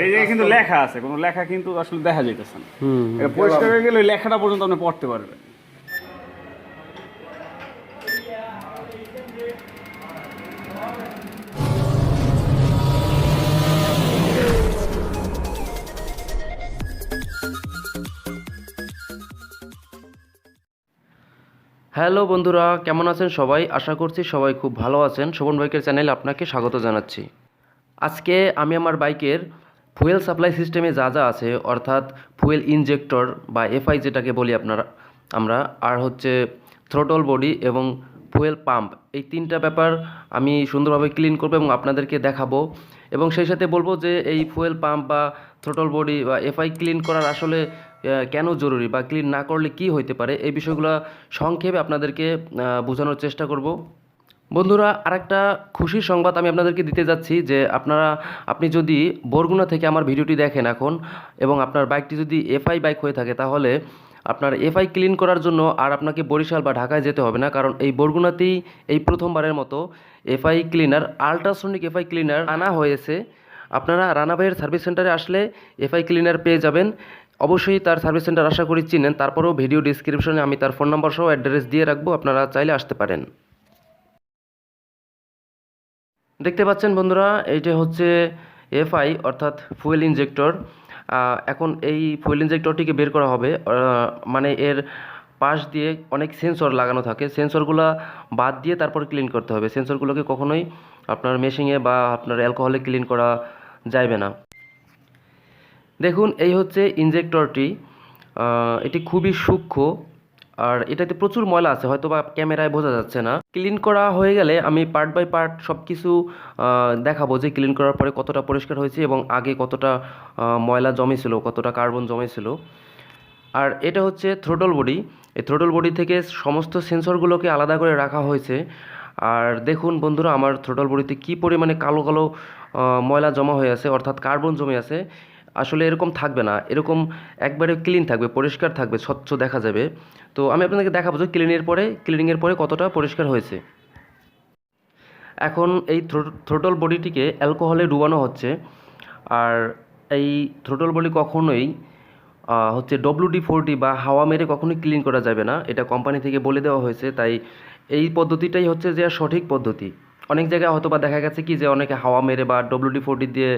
এই যে কিন্তু লেখা আছে, কোনো লেখা কিন্তু আসলে দেখা যাইতেছে না। এটা পরিষ্কার হয়ে গেলে ওই লেখাটা পর্যন্ত আপনি পড়তে পারবেন। হ্যালো বন্ধুরা, কেমন আছেন সবাই? আশা করছি সবাই খুব ভালো আছেন। শোভন বাইকের চ্যানেলে আপনাকে স্বাগত জানাচ্ছি। আজকে আমি আমার বাইকের ফুয়েল সাপ্লাই সিস্টেমে যা যা আছে, অর্থাৎ ফুয়েল ইনজেক্টর বা এফআই যেটাকে বলি আমরা, আর হচ্ছে থ্রোটল বডি এবং ফুয়েল পাম্প, এই তিনটা ব্যাপার আমি সুন্দরভাবে ক্লিন করবো এবং আপনাদেরকে দেখাবো। এবং সেই সাথে বলবো যে এই ফুয়েল পাম্প বা থ্রোটল বডি বা এফআই ক্লিন করার আসলে কেন জরুরি বা ক্লিন না করলে কি হইতে পারে, এই বিষয়গুলো সংক্ষেপে আপনাদেরকে বোঝানোর চেষ্টা করব। বন্ধুরা, আরেকটা খুশির সংবাদ আমি আপনাদেরকে দিতে যাচ্ছি যে আপনি যদি বরগুনা থেকে আমার ভিডিওটি দেখেন এখন, এবং আপনার বাইকটি যদি এফআই বাইক হয়ে থাকে, তাহলে আপনার এফআই ক্লিন করার জন্য আর আপনাকে বরিশাল বা ঢাকায় যেতে হবে না। কারণ এই বরগুনাতেই এই প্রথমবারের মতো FI cleaner, ultrasonic FI cleaner আনা হয়েছে। আপনারা রানা ভাইয়ের সার্ভিস সেন্টারে আসলে এফআই ক্লিনার পেয়ে যাবেন। অবশ্যই তার সার্ভিস সেন্টার আশা করি চিনেন। তারপরেও ভিডিও ডিসক্রিপশনে আমি তার ফোন নম্বর সহ অ্যাড্রেস দিয়ে রাখবো, আপনারা চাইলে আসতে পারেন। দেখতে পাচ্ছেন বন্ধুরা, এইটা হচ্ছে এফআই অর্থাৎ ফুয়েল ইনজেক্টর। এখন এই ফুয়েল ইনজেক্টরটিকে বের করা হবে, মানে এর পাশ দিয়ে অনেক সেন্সর লাগানো থাকে, সেন্সরগুলো বাদ দিয়ে তারপর ক্লিন করতে হবে। সেন্সরগুলোকে কখনোই আপনার মেশিনে বা আপনার অ্যালকোহলে ক্লিন করা যাবে না। দেখুন, এই হচ্ছে ইনজেক্টরটি। এটি খুবই সূক্ষ্ম আর এটাতে প্রচুর ময়লা আছে, হয়তো বা ক্যামেরায় বোঝা যাচ্ছে না। ক্লিন করা হয়ে গেলে আমি পার্ট বাই পার্ট সব কিছু দেখাবো যে ক্লিন করার পরে কতটা পরিষ্কার হয়েছে এবং আগে কতটা ময়লা জমেছিল, কতটা কার্বন জমেছিল। আর এটা হচ্ছে থ্রোটল বডি। এই থ্রোটল বডি থেকে সমস্ত সেন্সরগুলোকে আলাদা করে রাখা হয়েছে। আর দেখুন বন্ধুরা, আমার থ্রোটল বডিতে কী পরিমাণে কালো কালো ময়লা জমা হয়ে আছে, অর্থাৎ কার্বন জমে আছে। আসলে এরকম থাকবে না, এরকম একবারে ক্লিন থাকবে, পরিষ্কার থাকবে, স্বচ্ছ দেখা যাবে। তো আমি আপনাদেরকে দেখাবো যে ক্লিনিংয়ের পরে কতটা পরিষ্কার হয়েছে। এখন এই থ্রোটল বডিটিকে অ্যালকোহলে ডুবানো হচ্ছে। আর এই থ্রোটল বডি কখনোই হচ্ছে WD-40 বা হাওয়া মেরে কখনোই ক্লিন করা যাবে না, এটা কোম্পানি থেকে বলে দেওয়া হয়েছে। তাই এই পদ্ধতিটাই হচ্ছে যে সঠিক পদ্ধতি। অনেক জায়গায় হয়তো বা দেখা গেছে কি যে অনেকে হাওয়া মেরে বা WD-40 দিয়ে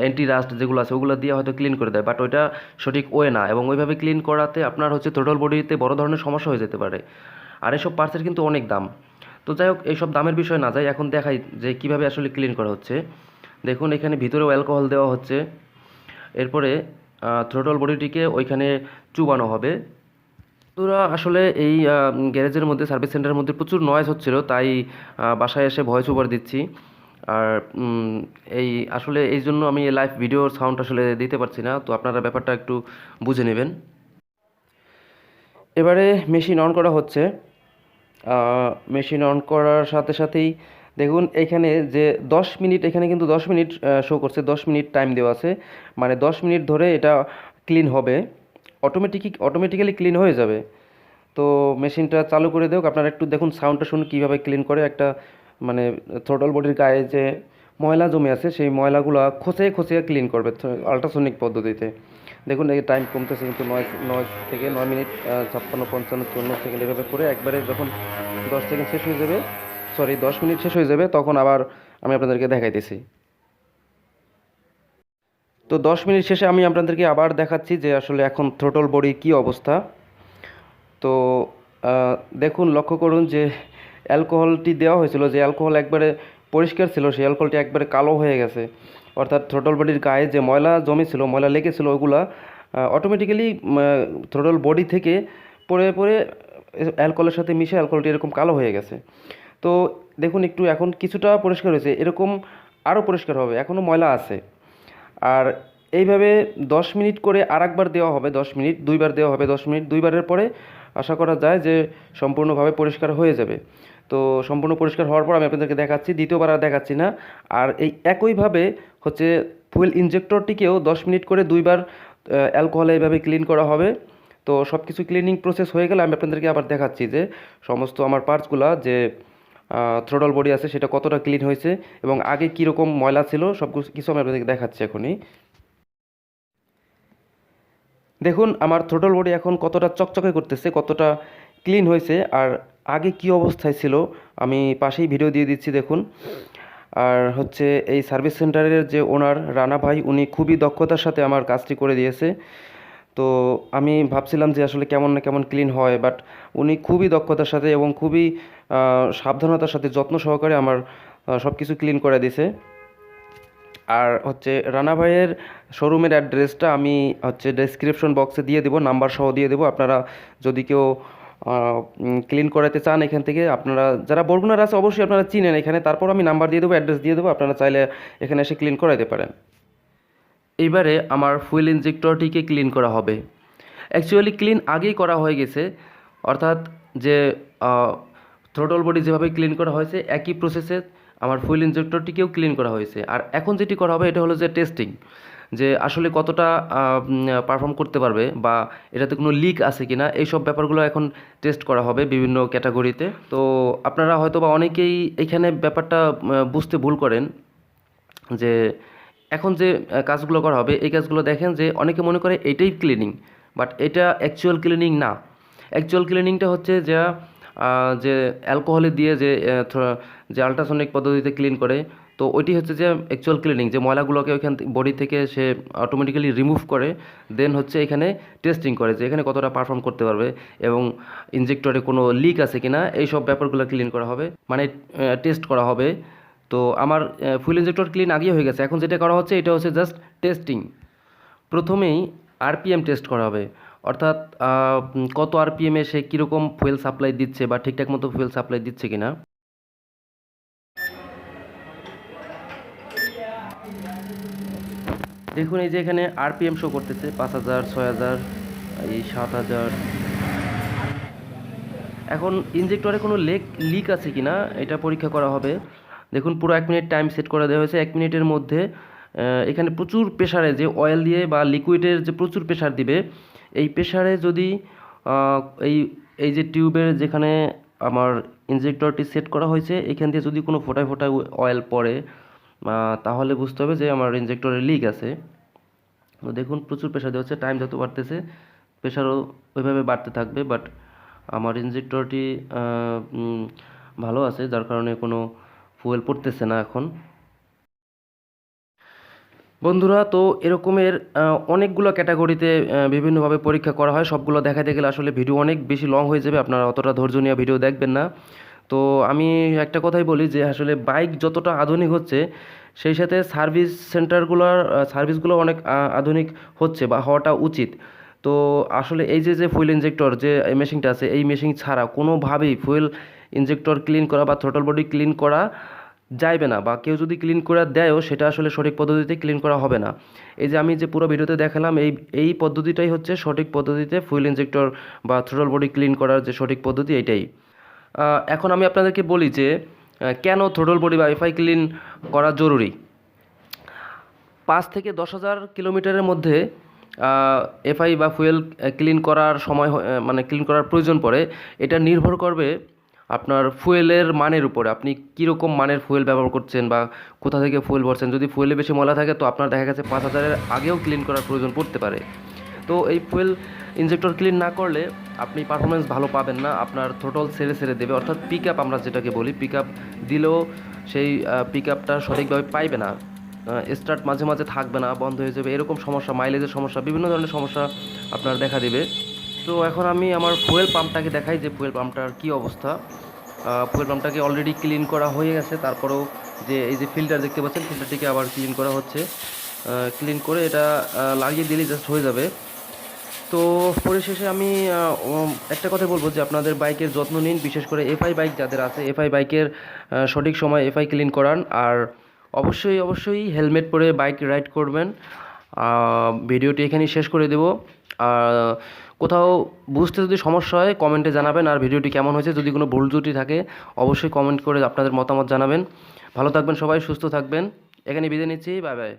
অ্যান্টি রাস্ট যেগুলো আছে ওগুলো দিয়ে হয়তো ক্লিন করে দেয়, বাট ওইটা সঠিক ওয়ে না। এবং ওইভাবে ক্লিন করাতে আপনার হচ্ছে থ্রোটল বডিতে বড় ধরনের সমস্যা হয়ে যেতে পারে। আর এসব পার্টসের কিন্তু অনেক দাম। তো যাই হোক, এইসব দামের বিষয় না যায়, এখন দেখাই যে কীভাবে আসলে ক্লিন করা হচ্ছে। দেখুন, এখানে ভিতরেও অ্যালকোহল দেওয়া হচ্ছে। এরপরে থ্রোটল বডিটিকে ওইখানে চুবানো হবে। তোরা আসলে এই গ্যারেজের মধ্যে, সার্ভিস সেন্টারের মধ্যে প্রচুর নয়েজ হচ্ছিল, তাই বাসায় এসে ভয়েস ওভার দিচ্ছি। আর এই আসলে এই জন্য আমি লাইভ ভিডিওর সাউন্ড আসলে দিতে পারছি না, তো আপনারা ব্যাপারটা একটু বুঝে নেবেন। এবারে মেশিন অন করা হচ্ছে। মেশিন অন করার সাথে সাথেই দেখুন এখানে যে 10 মিনিট, এখানে কিন্তু 10 মিনিট শো করছে, 10 মিনিট টাইম দেওয়া আছে। মানে 10 মিনিট ধরে এটা ক্লিন হবে, অটোমেটিক্যালি ক্লিন হয়ে যাবে। তো মেশিনটা চালু করে দেওক, আপনারা একটু দেখুন সাউন্ডটা শুনুন কীভাবে ক্লিন করে। একটা মানে থ্রোটল বডির গায়ে যে ময়লা জমে আছে সেই ময়লাগুলো খসে খসে ক্লিন করবে আল্ট্রাসনিক পদ্ধতিতে। দেখুন এই টাইম কমতেছে কিন্তু 9 থেকে 9 মিনিট 56, 55, 54 সেকেন্ড এভাবে করে একবারে যখন 10 সেকেন্ড শেষ হয়ে যাবে, 10 মিনিট শেষ হয়ে যাবে, তখন আবার আমি আপনাদেরকে দেখাইতেছি। তো 10 মিনিট শেষে আমি আপনাদেরকে আবার দেখাচ্ছি যে আসলে এখন থ্রোটল বডির কী অবস্থা। তো দেখুন, লক্ষ্য করুন যে অ্যালকোহলটি দেওয়া হয়েছিল, যে অ্যালকোহল একবারে পরিষ্কার ছিল, সেই অ্যালকোহলটি একবারে কালো হয়ে গেছে। অর্থাৎ থ্রোটল বডির গায়ে যে ময়লা জমেছিল, ময়লা লেগেছিল, ওগুলা অটোমেটিক্যালি থ্রোটল বডি থেকে পড়ে পড়ে অ্যালকোহলের সাথে মিশে অ্যালকোহলটি এরকম কালো হয়ে গেছে। তো দেখুন একটু এখন কিছুটা পরিষ্কার হয়েছে, এরকম আরও পরিষ্কার হবে, এখনও ময়লা আছে। আর এইভাবে 10 মিনিট করে আরেকবার দেওয়া হবে, 10 মিনিট, দুইবার দেওয়া হবে 10 মিনিট, দুইবারের পরে আশা করা যায় যে সম্পূর্ণভাবে পরিষ্কার হয়ে যাবে। তো সম্পূর্ণ পরিষ্কার হওয়ার পর আমি আপনাদেরকে দেখাচ্ছি, দ্বিতীয়বার আর দেখাচ্ছি না। আর এই একইভাবে হচ্ছে ফুয়েল ইনজেক্টরটিকেও 10 মিনিট করে দুইবার অ্যালকোহলে এইভাবে ক্লিন করা হবে। তো সব কিছু ক্লিনিং প্রসেস হয়ে গেলে আমি আপনাদেরকে আবার দেখাচ্ছি যে সমস্ত আমার পার্টসগুলো যে থ্রোটল বডি আছে সেটা কতটা ক্লিন হয়েছে এবং আগে কীরকম ময়লা ছিল সব কিছু আমি আপনাদেরকে দেখাচ্ছি এখনই। দেখুন আমার থ্রোটল বডি এখন কতটা চকচকে করতেছে, কতটা ক্লিন হয়েছে, আর আগে কি অবস্থায় ছিল আমি পাশেই ভিডিও দিয়ে দিচ্ছি দেখুন। আর হচ্ছে এই সার্ভিস সেন্টারের যে ওনার রানা ভাই, উনি খুবই দক্ষতার সাথে আমার কাজটি করে দিয়েছে। তো আমি ভাবছিলাম যে আসলে কেমন না কেমন ক্লিন হয়, বাট উনি খুবই দক্ষতার সাথে এবং খুবই সাবধানতার সাথে যত্ন সহকারে আমার সব কিছু ক্লিন করে দিয়েছে। আর হচ্ছে রানা ভাইয়ের শোরুমের অ্যাড্রেসটা আমি হচ্ছে ডেসক্রিপশন বক্সে দিয়ে দেবো, নাম্বার সহ দিয়ে দেবো। আপনারা যদি কেউ ক্লিন করাতে চান এখান থেকে, আপনারা যারা বরগুনার আছে অবশ্যই আপনারা চিনেন এখানে, তারপর আমি নাম্বার দিয়ে দেবো, অ্যাড্রেস দিয়ে দেবো, আপনারা চাইলে এখানে এসে ক্লিন করাতে পারেন। এইবারে আমার ফুয়েল ইনজেক্টরটিকে ক্লিন করা হবে। অ্যাকচুয়ালি ক্লিন আগেই করা হয়ে গেছে, অর্থাৎ যে থ্রোটল বডি যেভাবে ক্লিন করা হয়েছে একই প্রসেসে আমার ফুয়েল ইনজেক্টরটিকেও ক্লিন করা হয়েছে। আর এখন যেটি করা হবে এটা হলো যে টেস্টিং, যে আসলে কতটা পারফর্ম করতে পারবে বা এটাতে কোনো লিক আছে কি না, এইসব ব্যাপারগুলো এখন টেস্ট করা হবে বিভিন্ন ক্যাটাগরিতে। তো আপনারা হয়তো বা অনেকেই এখানে ব্যাপারটা বুঝতে ভুল করেন যে এখন যে কাজগুলো করা হবে এই কাজগুলো দেখেন যে অনেকে মনে করে এটাই ক্লিনিং, বাট এটা অ্যাকচুয়াল ক্লিনিং না। অ্যাকচুয়াল ক্লিনিংটা হচ্ছে যা যে অ্যালকোহলে দিয়ে যে আল্ট্রাসনিক পদ্ধতিতে ক্লিন করে, তো ওইটি হচ্ছে যে অ্যাকচুয়াল ক্লিনিং, যে ময়লাগুলোকে ওইখান বডি থেকে সে অটোমেটিক্যালি রিমুভ করে দেন হচ্ছে এখানে টেস্টিং করে যে এখানে কতটা পারফর্ম করতে পারবে এবং ইনজেক্টরে কোনো লিক আছে কি না, এইসব ব্যাপারগুলো ক্লিন করা হবে, মানে টেস্ট করা হবে। তো আমার ফুয়েল ইনজেক্টর ক্লিন আগেই হয়ে গেছে, এখন যেটা করা হচ্ছে এটা হচ্ছে জাস্ট টেস্টিং। প্রথমেই আরপিএম টেস্ট করা হবে, অর্থাৎ কত আরপিএমে সে কীরকম ফুয়েল সাপ্লাই দিচ্ছে বা ঠিকঠাক মতো ফুয়েল সাপ্লাই দিচ্ছে কিনা। দেখুন এই যে এখানে আরপিএম শো করতেছে 5000, 6000, এই 7000। এখন ইনজেক্টরে কোনো লিক আছে কিনা এটা পরীক্ষা করা হবে। দেখুন পুরো 1 মিনিট টাইম সেট করে দেওয়া হয়েছে। 1 মিনিটের মধ্যে এখানে প্রচুর প্রেসারে যে অয়েল দিয়ে বা লিকুইডের যে প্রচুর প্রেসার দিবে, এই প্রেসারে যদি এই এই যে টিউবের যেখানে আমার ইনজেক্টরটি সেট করা হয়েছে এখান দিয়ে যদি কোনো ফোঁটায় ফোঁটায় অয়েল পড়ে তাহলে বুঝতে হবে যে আমার ইনজেক্টরে লিক আছে। তো দেখুন প্রচুর প্রেসার দেওয়া হচ্ছে, টাইম যত বাড়তেছে প্রেসারও ওইভাবে বাড়তে থাকবে, বাট আমার ইনজেক্টরটি ভালো আছে যার কারণে কোনো ফুয়েল পড়তেছে না এখন। বন্ধুরা তো এরকমের অনেকগুলো ক্যাটাগরিতে বিভিন্নভাবে পরীক্ষা করা হয়, সবগুলো দেখাতে গেলে আসলে ভিডিও অনেক বেশি লং হয়ে যাবে, আপনারা অতটা ধৈর্য নিয়ে ভিডিও দেখবেন না। তো আমি একটা কথাই বলি যে আসলে বাইক যতটা আধুনিক হচ্ছে সেই সাথে সার্ভিসগুলো অনেক আধুনিক হচ্ছে বা হওয়াটা উচিত। তো আসলে এই যে ফুয়েল ইনজেক্টর যে মেশিনটা আছে এই মেশিন ছাড়া কোনোভাবেই ফুয়েল ইনজেক্টর ক্লিন করা বা থ্রোটল বডি ক্লিন করা যাইবে না, বা কেউ যদি ক্লিন করে দেয়ও সেটা আসলে সঠিক পদ্ধতিতে ক্লিন করা হবে না। এই যে আমি যে পুরো ভিডিওতে দেখালাম এই পদ্ধতিটাই হচ্ছে সঠিক পদ্ধতিতে ফুয়েল ইনজেক্টর বা থ্রোটল বডি ক্লিন করার যে সঠিক পদ্ধতি এইটাই। এখন আমি আপনাদেরকে বলি যে কেন থ্রোটল বডি বা এফআই ক্লিন করা জরুরি। 5 থেকে 10,000 কিলোমিটারের মধ্যে এফআই বা ফুয়েল ক্লিন করার সময় মানে ক্লিন করার প্রয়োজন পড়ে। এটা নির্ভর করবে আপনার ফুয়েলের মানের উপরে, আপনি কীরকম মানের ফুয়েল ব্যবহার করছেন বা কোথা থেকে ফুয়েল ভরছেন। যদি ফুয়েলে বেশি ময়লা থাকে তো আপনার দেখা গেছে 5000-এর আগেও ক্লিন করার প্রয়োজন পড়তে পারে। তো এই ফুয়েল ইনজেক্টর ক্লিন না করলে আপনি পারফরমেন্স ভালো পাবেন না, আপনার থ্রোটল ছেড়ে ছেড়ে দেবে, অর্থাৎ পিক আপ আমরা যেটাকে বলি, পিক আপ দিলেও সেই পিক আপটা সঠিকভাবে পাইবে না, স্টার্ট মাঝে মাঝে থাকবে না, বন্ধ হয়ে যাবে, এরকম সমস্যা, মাইলেজের সমস্যা, বিভিন্ন ধরনের সমস্যা আপনার দেখা দেবে। তো এখন আমি আমার ফুয়েল পাম্পটাকে দেখাই যে ফুয়েল পাম্পটার কী অবস্থা। ফুয়েল পাম্পটাকে অলরেডি ক্লিন করা হয়ে গেছে, তারপরেও যে এই যে ফিল্টার দেখতে পাচ্ছেন ফিল্টারটিকে আবার ক্লিন করা হচ্ছে। ক্লিন করে এটা লাগিয়ে দিলেই জাস্ট হয়ে যাবে। তো পরিশেষে আমি একটা কথা বলবো যে আপনাদের বাইকের যত্ন নিন, বিশেষ করে এফআই বাইক যাদের আছে এফআই বাইকের সঠিক সময় এফআই ক্লিন করান, আর অবশ্যই হেলমেট পরে বাইক রাইড করবেন। ভিডিওটি এখানেই শেষ করে দেব। কোথাও বুঝতে যদি সমস্যা হয় কমেন্টে জানাবেন, আর ভিডিওটি কেমন হয়েছে যদি কোনো ভুল ত্রুটি থাকে অবশ্যই কমেন্ট করে আপনাদের মতামত জানাবেন। ভালো থাকবেন সবাই, সুস্থ থাকবেন, এখানে বিদায় নিচ্ছি, বাই বাই।